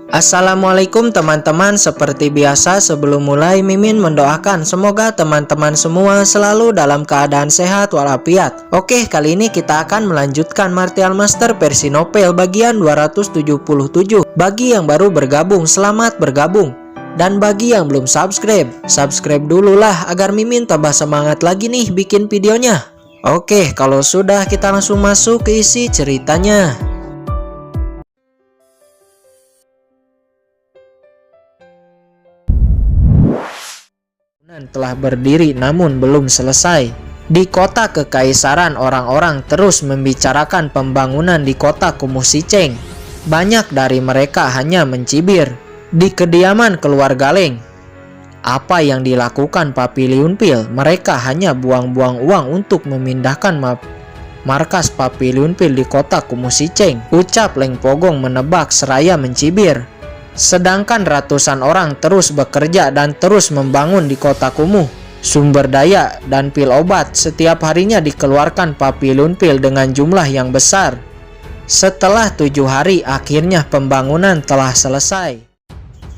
Assalamualaikum teman-teman, seperti biasa sebelum mulai Mimin mendoakan semoga teman-teman semua selalu dalam keadaan sehat walafiat. Oke, kali ini kita akan melanjutkan Martial Master versi novel bagian 277. Bagi yang baru bergabung, selamat bergabung. Dan bagi yang belum subscribe dulu lah agar Mimin tambah semangat lagi nih bikin videonya. Oke, kalau sudah kita langsung masuk ke isi ceritanya. Telah berdiri namun belum selesai. Di kota kekaisaran orang-orang terus membicarakan pembangunan di kota Kumuh Siceng. Banyak dari mereka hanya mencibir. Di kediaman keluarga Leng, apa yang dilakukan Papiliun Pil? Mereka hanya buang-buang uang untuk memindahkan markas Papiliun Pil di kota Kumuh Siceng, ucap Leng Pogong menebak seraya mencibir. Sedangkan ratusan orang terus bekerja dan terus membangun di kota Kumuh. Sumber daya dan pil obat setiap harinya dikeluarkan Papiliun Pil dengan jumlah yang besar. Setelah 7 hari akhirnya pembangunan telah selesai.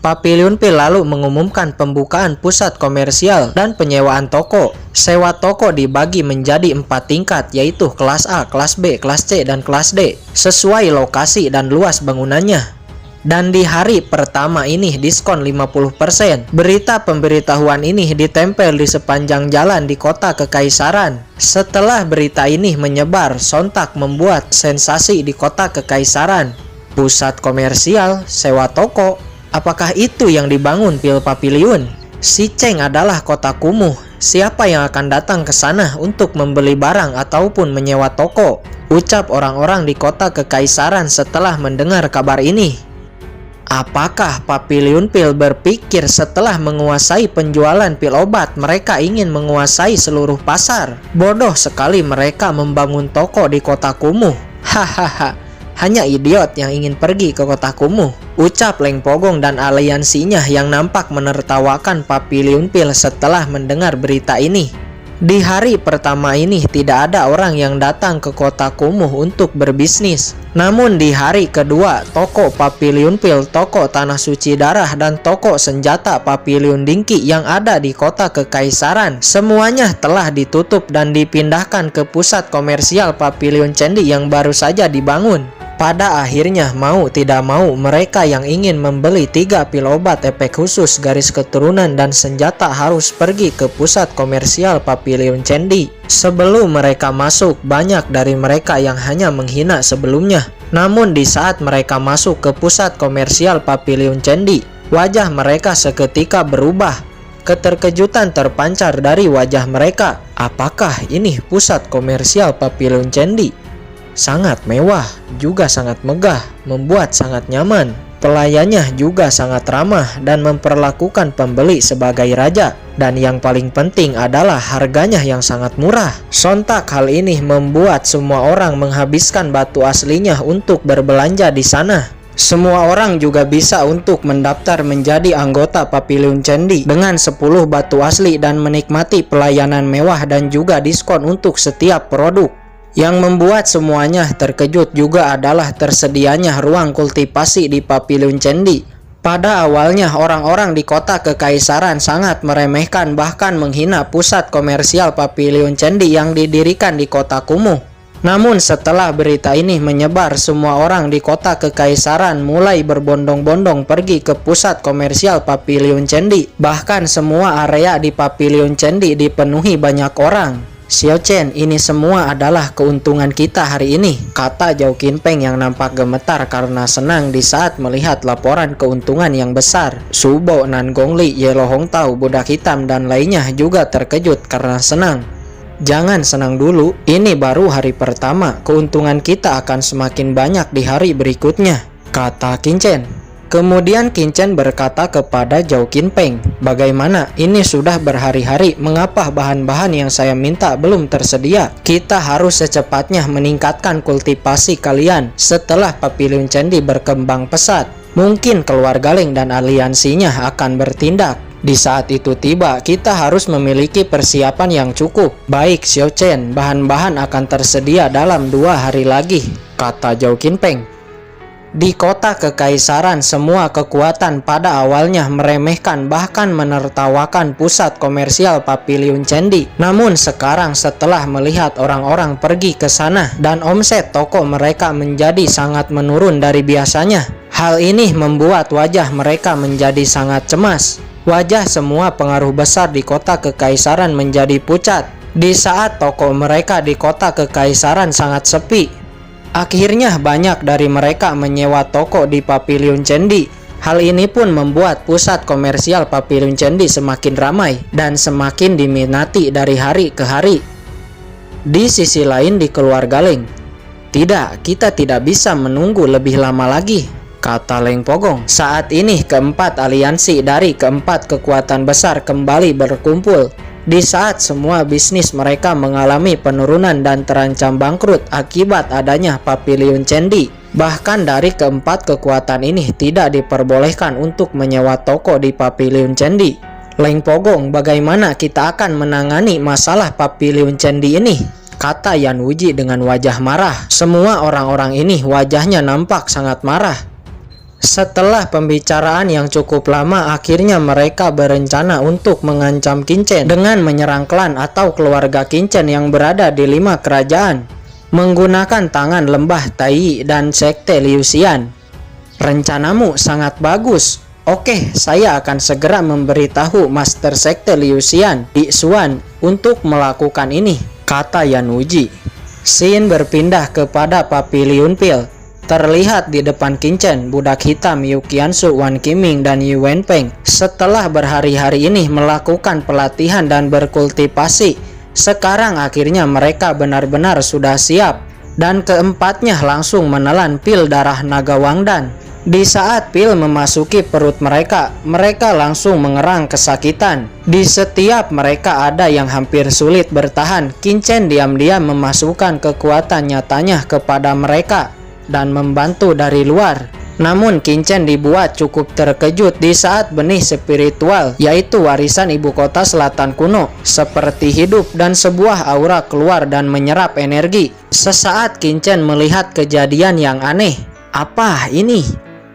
Papiliun Pil lalu mengumumkan pembukaan pusat komersial dan penyewaan toko. Sewa toko dibagi menjadi 4 tingkat, yaitu kelas A, kelas B, kelas C, dan kelas D, sesuai lokasi dan luas bangunannya. Dan di hari pertama ini diskon 50%. Berita pemberitahuan ini ditempel di sepanjang jalan di kota kekaisaran. Setelah berita ini menyebar, sontak membuat sensasi di kota kekaisaran. Pusat komersial, sewa toko, apakah itu yang dibangun Pil Papiliun? Siceng adalah kota kumuh. Siapa yang akan datang ke sana untuk membeli barang ataupun menyewa toko? Ucap orang-orang di kota kekaisaran setelah mendengar kabar ini. Apakah Papiliun Pil berpikir setelah menguasai penjualan pil obat, mereka ingin menguasai seluruh pasar? Bodoh sekali mereka membangun toko di kota Kumuh. Hahaha, hanya idiot yang ingin pergi ke kota Kumuh, ucap Leng Pogong dan aliansinya yang nampak menertawakan Papiliun Pil setelah mendengar berita ini. Di hari pertama ini tidak ada orang yang datang ke kota Kumuh untuk berbisnis. Namun di hari kedua, toko Papiliun Pil, toko Tanah Suci Darah, dan toko senjata Papiliun Dingki yang ada di kota kekaisaran semuanya telah ditutup dan dipindahkan ke pusat komersial Papiliun Cendi yang baru saja dibangun. Pada akhirnya mau tidak mau mereka yang ingin membeli 3 pil obat efek khusus garis keturunan dan senjata harus pergi ke pusat komersial Papiliun Cendi. Sebelum mereka masuk, banyak dari mereka yang hanya menghina sebelumnya. Namun di saat mereka masuk ke pusat komersial Papiliun Cendi, wajah mereka seketika berubah. Keterkejutan terpancar dari wajah mereka. Apakah ini pusat komersial Papiliun Cendi? Sangat mewah, juga sangat megah, membuat sangat nyaman. Pelayannya juga sangat ramah dan memperlakukan pembeli sebagai raja. Dan yang paling penting adalah harganya yang sangat murah. Sontak hal ini membuat semua orang menghabiskan batu aslinya untuk berbelanja di sana. Semua orang juga bisa untuk mendaftar menjadi anggota Papiliun Cendi dengan 10 batu asli dan menikmati pelayanan mewah dan juga diskon untuk setiap produk. Yang membuat semuanya terkejut juga adalah tersedianya ruang kultivasi di Papiliun Cendi. Pada awalnya orang-orang di kota kekaisaran sangat meremehkan bahkan menghina pusat komersial Papiliun Cendi yang didirikan di kota Kumuh. Namun setelah berita ini menyebar, semua orang di kota kekaisaran mulai berbondong-bondong pergi ke pusat komersial Papiliun Cendi. Bahkan semua area di Papiliun Cendi dipenuhi banyak orang. Xiao Chen, ini semua adalah keuntungan kita hari ini, kata Zhao Qinpeng yang nampak gemetar karena senang di saat melihat laporan keuntungan yang besar. Subo, Nan Gongli, Yelo Hongtao, budak hitam, dan lainnya juga terkejut karena senang. Jangan senang dulu, ini baru hari pertama, keuntungan kita akan semakin banyak di hari berikutnya, kata Qin Chen. Kemudian Qin Chen berkata kepada Zhao Qinpeng, bagaimana? Ini sudah berhari-hari, mengapa bahan-bahan yang saya minta belum tersedia? Kita harus secepatnya meningkatkan kultivasi kalian setelah Papiliun Cendi berkembang pesat. Mungkin keluarga Leng dan aliansinya akan bertindak. Di saat itu tiba, kita harus memiliki persiapan yang cukup. Baik Xiao Chen, bahan-bahan akan tersedia dalam 2 hari lagi, kata Zhao Qinpeng. Di kota kekaisaran, semua kekuatan pada awalnya meremehkan bahkan menertawakan pusat komersial Papiliun Candi. Namun sekarang setelah melihat orang-orang pergi ke sana dan omset toko mereka menjadi sangat menurun dari biasanya, hal ini membuat wajah mereka menjadi sangat cemas. Wajah semua pengaruh besar di kota kekaisaran menjadi pucat di saat toko mereka di kota kekaisaran sangat sepi. Akhirnya banyak dari mereka menyewa toko di Papiliun Candi. Hal ini pun membuat pusat komersial Papiliun Candi semakin ramai dan semakin diminati dari hari ke hari. Di sisi lain di keluarga Leng, "Tidak, kita tidak bisa menunggu lebih lama lagi," kata Leng Pogong. Saat ini keempat aliansi dari keempat kekuatan besar kembali berkumpul. Di saat semua bisnis mereka mengalami penurunan dan terancam bangkrut akibat adanya Papiliun Candi. Bahkan dari keempat kekuatan ini tidak diperbolehkan untuk menyewa toko di Papiliun Candi. "Leng Pogong, bagaimana kita akan menangani masalah Papiliun Candi ini?" kata Yan Wuji dengan wajah marah. Semua orang-orang ini wajahnya nampak sangat marah. Setelah pembicaraan yang cukup lama, akhirnya mereka berencana untuk mengancam Qinchen dengan menyerang klan atau keluarga Qinchen yang berada di 5 kerajaan menggunakan tangan lembah Tai dan sekte Liu Xian. "Rencanamu sangat bagus. Oke, saya akan segera memberitahu Master Sekte Liu Xian di Xuan untuk melakukan ini," kata Yan Wuji. Scene berpindah kepada Papiliun Pil. Terlihat di depan Qinchen, budak hitam Yu Qiansu, Wan Qiming, dan Yu Wenpeng setelah berhari-hari ini melakukan pelatihan dan berkultivasi. Sekarang akhirnya mereka benar-benar sudah siap dan keempatnya langsung menelan pil darah naga Wangdan. Di saat pil memasuki perut mereka, mereka langsung mengerang kesakitan. Di setiap mereka ada yang hampir sulit bertahan. Qinchen diam-diam memasukkan kekuatan nyatanya kepada mereka dan membantu dari luar. Namun Qinchen dibuat cukup terkejut di saat benih spiritual, yaitu warisan ibu kota selatan kuno, seperti hidup dan sebuah aura keluar dan menyerap energi. Sesaat Qinchen melihat kejadian yang aneh. "Apa ini?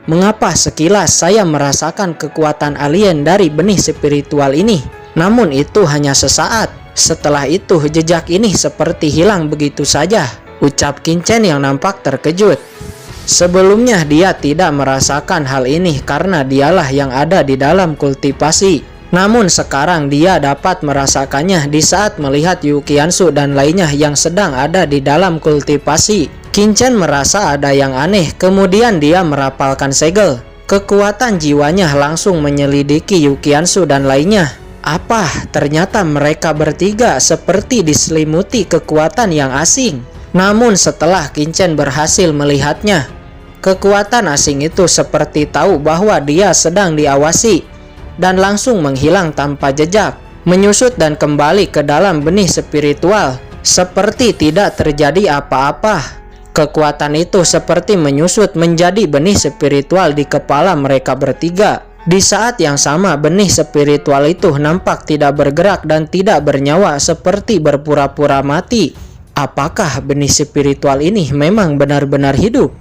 Mengapa sekilas saya merasakan kekuatan alien dari benih spiritual ini? Namun itu hanya sesaat. Setelah itu jejak ini seperti hilang begitu saja," ucap Qinchen yang nampak terkejut. Sebelumnya dia tidak merasakan hal ini karena dialah yang ada di dalam kultivasi. Namun sekarang dia dapat merasakannya di saat melihat Yu Qiansu dan lainnya yang sedang ada di dalam kultivasi. Qinchen merasa ada yang aneh, kemudian dia merapalkan segel. Kekuatan jiwanya langsung menyelidiki Yu Qiansu dan lainnya. Apa? Ternyata mereka bertiga seperti diselimuti kekuatan yang asing. Namun setelah Qinchen berhasil melihatnya, kekuatan asing itu seperti tahu bahwa dia sedang diawasi dan langsung menghilang tanpa jejak, menyusut dan kembali ke dalam benih spiritual seperti tidak terjadi apa-apa. Kekuatan itu seperti menyusut menjadi benih spiritual di kepala mereka bertiga. Di saat yang sama, benih spiritual itu nampak tidak bergerak dan tidak bernyawa seperti berpura-pura mati. Apakah benih spiritual ini memang benar-benar hidup?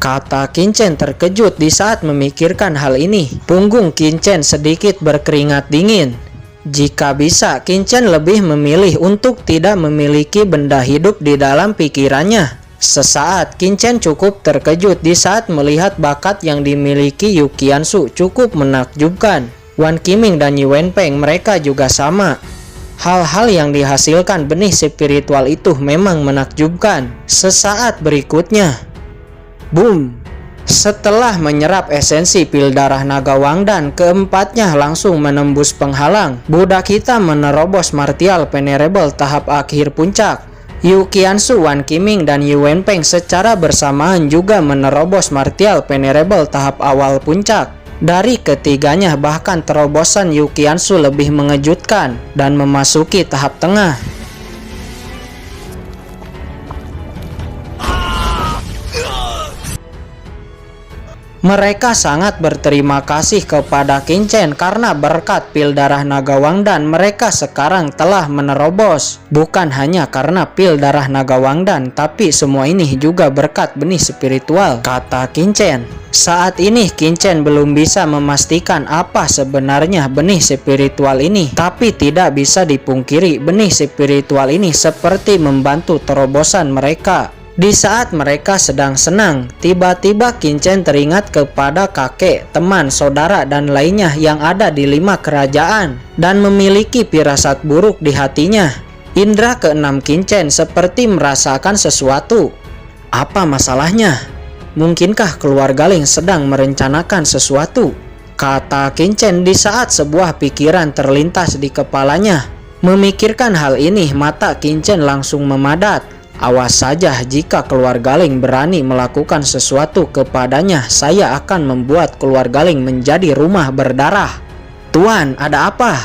Kata Qinchen terkejut di saat memikirkan hal ini. Punggung Qinchen sedikit berkeringat dingin. Jika bisa, Qinchen lebih memilih untuk tidak memiliki benda hidup di dalam pikirannya. Sesaat Qinchen cukup terkejut di saat melihat bakat yang dimiliki Yu Qiansu cukup menakjubkan. Wan Qiming dan Yu Wenpeng mereka juga sama. Hal-hal yang dihasilkan benih spiritual itu memang menakjubkan. Sesaat berikutnya, boom! Setelah menyerap esensi pil darah naga Wangdan, keempatnya langsung menembus penghalang. Budak hitam menerobos martial venerable tahap akhir puncak. Yu Qiansu, Wan Qiming, dan Yu Wenpeng secara bersamaan juga menerobos martial venerable tahap awal puncak. Dari ketiganya bahkan terobosan Yu Qiansu lebih mengejutkan dan memasuki tahap tengah. Mereka sangat berterima kasih kepada Qinchen karena berkat pil darah naga Wangdan mereka sekarang telah menerobos. Bukan hanya karena pil darah naga Wangdan, tapi semua ini juga berkat benih spiritual, kata Qinchen. Saat ini Qinchen belum bisa memastikan apa sebenarnya benih spiritual ini, tapi tidak bisa dipungkiri benih spiritual ini seperti membantu terobosan mereka. Di saat mereka sedang senang, tiba-tiba Qinchen teringat kepada kakek, teman, saudara, dan lainnya yang ada di 5 kerajaan dan memiliki firasat buruk di hatinya. Indra keenam Qinchen seperti merasakan sesuatu. Apa masalahnya? Mungkinkah keluarga Ling sedang merencanakan sesuatu? Kata Qinchen di saat sebuah pikiran terlintas di kepalanya. Memikirkan hal ini, mata Qinchen langsung memadat. Awas saja jika keluarga Ling berani melakukan sesuatu kepadanya, saya akan membuat keluarga Ling menjadi rumah berdarah. Tuan, ada apa?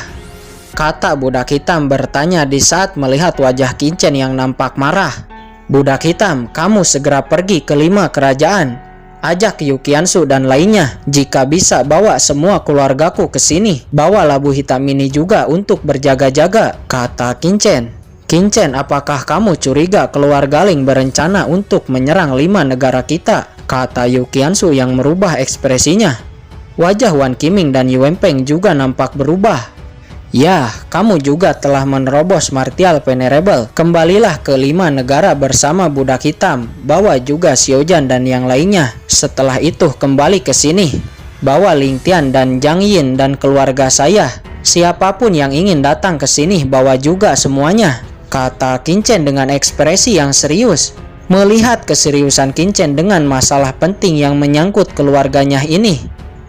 Kata budak hitam bertanya di saat melihat wajah Qinchen yang nampak marah. Budak hitam, kamu segera pergi ke 5 kerajaan. Ajak Yu Qianzu dan lainnya. Jika bisa, bawa semua keluargaku ke sini. Bawa labu hitam ini juga untuk berjaga-jaga, kata Qinchen. Qinchen, apakah kamu curiga keluarga Ling berencana untuk menyerang 5 negara kita? Kata Yu Qianzu yang merubah ekspresinya. Wajah Wan Qiming dan Yu Wenpeng juga nampak berubah. Ya, kamu juga telah menerobos Martial Venerable. Kembalilah ke 5 negara bersama budak hitam. Bawa juga Xiaojan dan yang lainnya. Setelah itu kembali ke sini. Bawa Ling Tian dan Zhang Yin dan keluarga saya. Siapapun yang ingin datang ke sini, bawa juga semuanya, kata Qinchen dengan ekspresi yang serius. Melihat keseriusan Qinchen dengan masalah penting yang menyangkut keluarganya ini,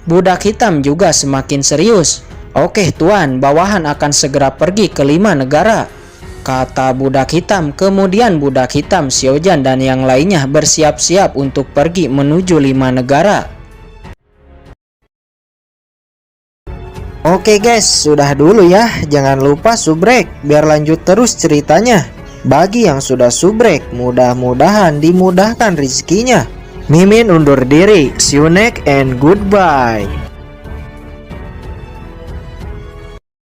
budak hitam juga semakin serius. Oke tuan, bawahan akan segera pergi ke 5 negara, kata budak hitam. Kemudian budak hitam, Xiaojan dan yang lainnya bersiap-siap untuk pergi menuju 5 negara. Oke guys, sudah dulu ya. Jangan lupa subrek biar lanjut terus ceritanya. Bagi yang sudah subrek, mudah-mudahan dimudahkan rezekinya. Mimin undur diri. See you next and goodbye.